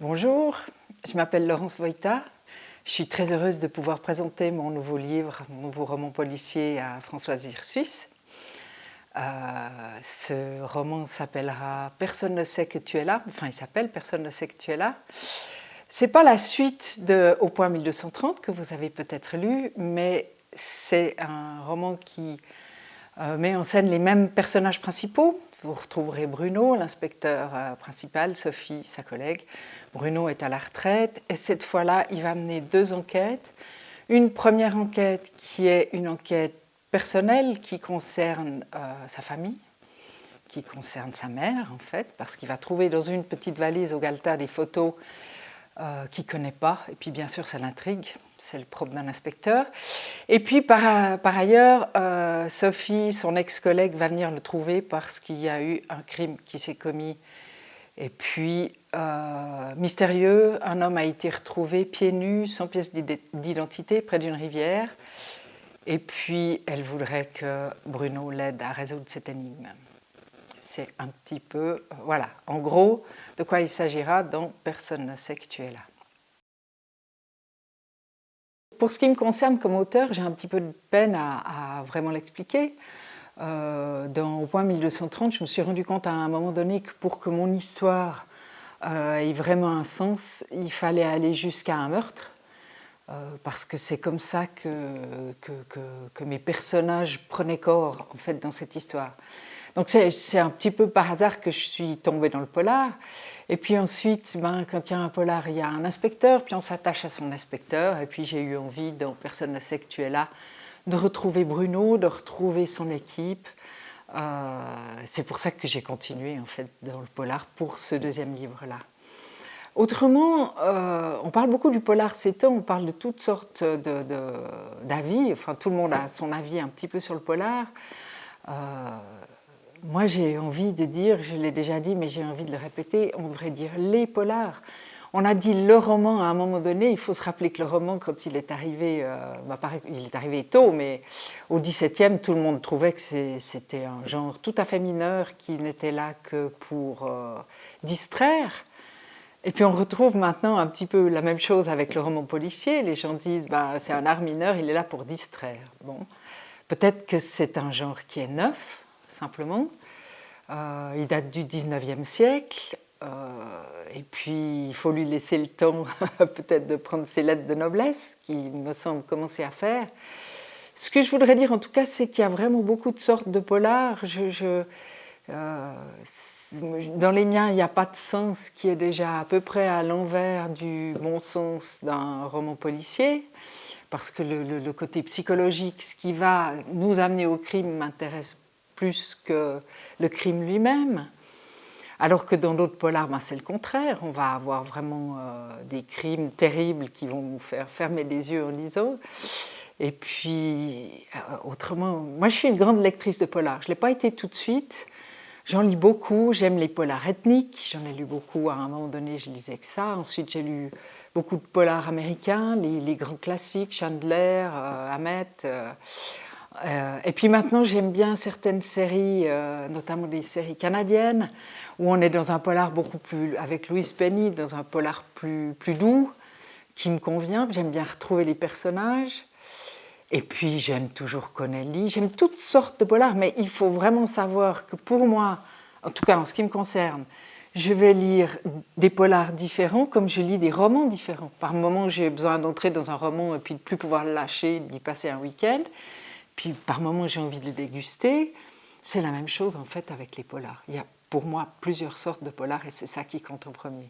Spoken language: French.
Bonjour, je m'appelle Laurence Wojta. Je suis très heureuse de pouvoir présenter mon nouveau livre, mon nouveau roman policier à Françoise Hirsch. Ce roman s'appellera « Personne ne sait que tu es là », enfin il s'appelle « Personne ne sait que tu es là ». C'est pas la suite de Au point 1230 que vous avez peut-être lu, mais c'est un roman qui met en scène les mêmes personnages principaux. Vous retrouverez Bruno, l'inspecteur principal, Sophie, sa collègue. Bruno est à la retraite et cette fois-là, il va mener deux enquêtes. Une première enquête qui est une enquête personnelle qui concerne sa famille, qui concerne sa mère en fait, parce qu'il va trouver dans une petite valise au Galta des photos qu'il ne connaît pas, et puis bien sûr ça l'intrigue, c'est le propre d'un inspecteur. Et puis par ailleurs, Sophie, son ex-collègue, va venir le trouver parce qu'il y a eu un crime qui s'est commis. Et puis, mystérieux, un homme a été retrouvé pieds nus, sans pièce d'identité, près d'une rivière. Et puis, elle voudrait que Bruno l'aide à résoudre cette énigme. C'est un petit peu, voilà, en gros, de quoi il s'agira dans « Personne ne sait que tu es là ». Pour ce qui me concerne comme auteur, j'ai un petit peu de peine à vraiment l'expliquer. Dans Au point 1230, je me suis rendu compte à un moment donné que pour que mon histoire ait vraiment un sens, il fallait aller jusqu'à un meurtre, parce que c'est comme ça que mes personnages prenaient corps en fait, dans cette histoire. Donc c'est un petit peu par hasard que je suis tombée dans le polar. Et puis ensuite, quand il y a un polar, il y a un inspecteur, puis on s'attache à son inspecteur. Et puis j'ai eu envie, dans Personne ne sait que tu es là, de retrouver Bruno, de retrouver son équipe. C'est pour ça que j'ai continué en fait dans le polar pour ce deuxième livre-là. Autrement, on parle beaucoup du polar ces temps, on parle de toutes sortes d'avis, enfin tout le monde a son avis un petit peu sur le polar. Moi j'ai envie de dire, je l'ai déjà dit mais j'ai envie de le répéter, on devrait dire les polars. On a dit le roman à un moment donné, il faut se rappeler que le roman quand il est arrivé, il est arrivé tôt, mais au XVIIe tout le monde trouvait que c'était un genre tout à fait mineur qui n'était là que pour distraire. Et puis on retrouve maintenant un petit peu la même chose avec le roman policier, les gens disent c'est un art mineur, il est là pour distraire. Bon. Peut-être que c'est un genre qui est neuf, simplement. Il date du 19e siècle. Et puis, il faut lui laisser le temps peut-être de prendre ses lettres de noblesse, qu'il me semble commencer à faire. Ce que je voudrais dire, en tout cas, c'est qu'il y a vraiment beaucoup de sortes de polars. Dans les miens, il n'y a pas de sens qui est déjà à peu près à l'envers du bon sens d'un roman policier. Parce que le côté psychologique, ce qui va nous amener au crime, m'intéresse plus que le crime lui-même. Alors que dans d'autres polars, c'est le contraire. On va avoir vraiment des crimes terribles qui vont nous faire fermer les yeux en lisant. Et puis, autrement, moi je suis une grande lectrice de polars. Je ne l'ai pas été tout de suite. J'en lis beaucoup, j'aime les polars ethniques, j'en ai lu beaucoup, à un moment donné je lisais que ça. Ensuite j'ai lu beaucoup de polars américains, les grands classiques, Chandler, Hammett. Et puis maintenant j'aime bien certaines séries, notamment des séries canadiennes, où on est dans un polar beaucoup plus, avec Louise Penny, dans un polar plus doux, qui me convient. J'aime bien retrouver les personnages. Et puis j'aime toujours Connelly, j'aime toutes sortes de polars, mais il faut vraiment savoir que pour moi, en tout cas en ce qui me concerne, je vais lire des polars différents comme je lis des romans différents. Par moments, j'ai besoin d'entrer dans un roman et puis de ne plus pouvoir le lâcher, d'y passer un week-end. Puis par moments, j'ai envie de le déguster. C'est la même chose en fait avec les polars. Il y a pour moi plusieurs sortes de polars et c'est ça qui compte en premier.